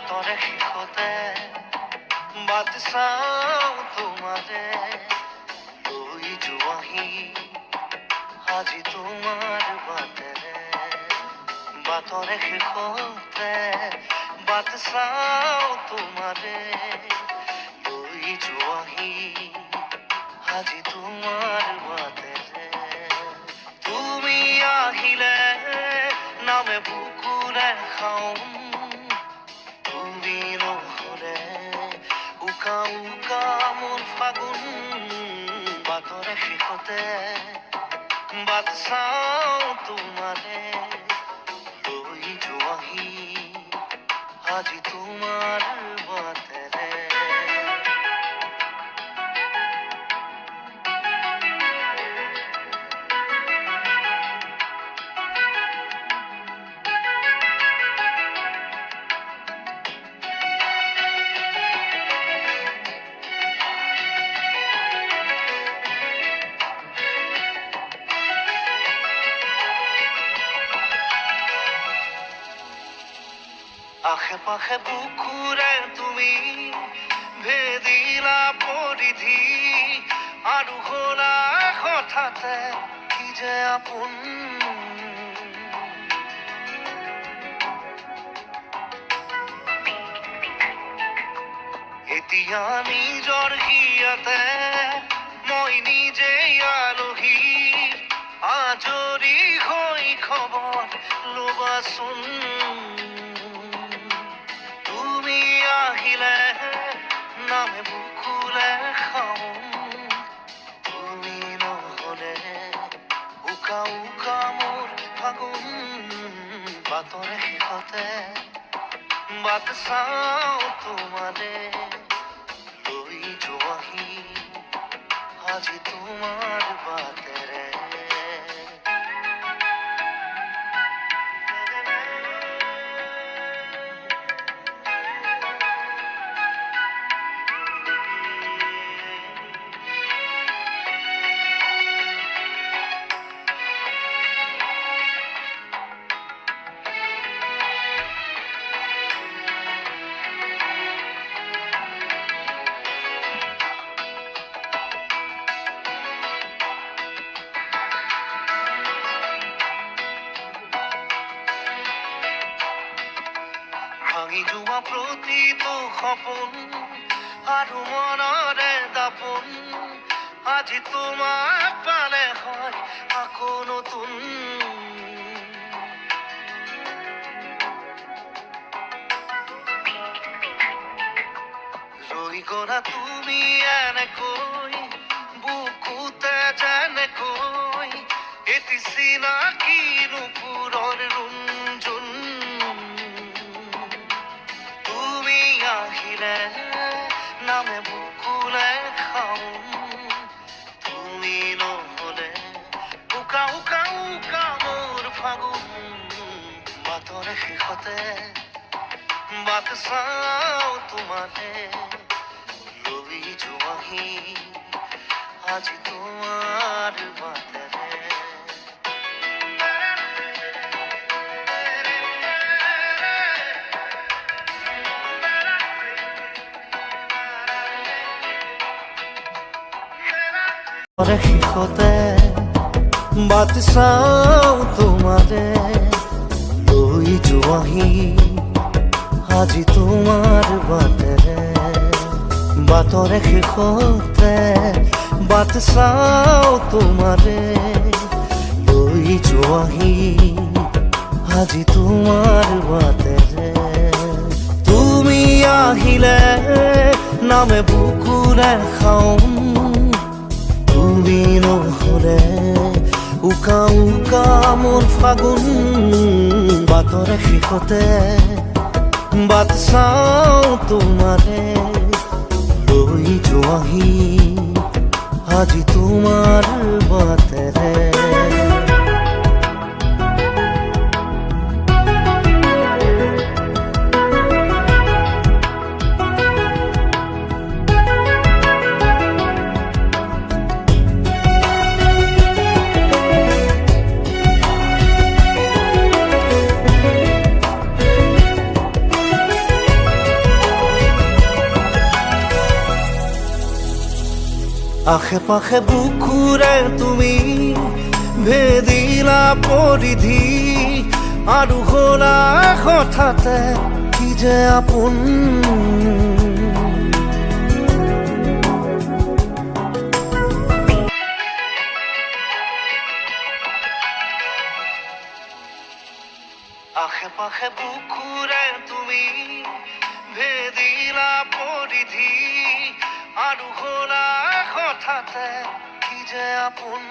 বাতৰে শেষতে বাট চাওঁ তোমাৰে লৈ যোৱাহি আজি তোমাৰ বাটেৰে বাতৰে শেষতে বাট চাওঁ তোমাৰে লৈ যোৱাহি আজি তোমাৰ বাটেৰে তুমি আহিলে নামে বুকুৰে খাওঁ তুমি নহ'লে উকা উকা মোৰ ফাগুন বাতৰে শেষতে বাট চাওঁ তোমাৰে লৈ যোৱাহি আজি তোমাৰ বাটেৰে আশে পাশে বুকুৰে তুমি ভেদিলা পৰিধি আৰু হলা হঠাতে কি যে আপোন এতিয়া নিজৰ হিয়াতে মই নিজেই আলহী আজৰি হৈ খবৰ ল'বাচোন তুমি আহিলে নামে বুকুৰে খাওঁ তুমি নহ'লে উকা উকা মোৰ ফাগুন বাতৰে শেষতে বাট চাওঁ তোমাৰে লৈ যোৱাহি আজি তোমাৰ বাটেৰে ভাঙি যোৱা প্ৰতিটো সপোন আৰু মনৰে দাপোন আজি তোমাক পালে হয় আকৌ নতুন ৰৈ গ'লা তুমি এনেকৈ বুকুতে যেনেকৈ এটি চিনাকি নুপুৰৰ ৰুণজুন আহিলে নামে বুকুলে খাওঁ তুমি নহ'লে উকা উকা উকা মোৰ ফাগুন বাতৰে শেষতে বাট চাওঁ তোমাৰে লৈ যোৱাহি আজি তোমাৰ বাটেৰে শেষতে বাট চাওঁ তোমাৰে লৈ যোৱাহি আজি তোমাৰ বাটেৰে বাতৰে শেষতে বাট চাওঁ তোমাৰে লৈ যোৱাহি আজি তোমাৰ বাটেৰে তুমি আহিলে নামে বুকুৰে খাওঁ তুমি নহ'লে উকা উকা মোৰ ফাগুন বাতৰে শেষতে বাট চাওঁ তোমাৰে লৈ যোৱাহি আজি তোমাৰ বাটেৰে আশে পাশে বুকুৰে তুমি ভেদিলা পৰিধি আৰু হলা হঠাতে কি যে আপোন আশে পাশে বুকুৰে তুমি ভেদিলা পৰিধি আৰু হলা হঠাতে কি যে আপোন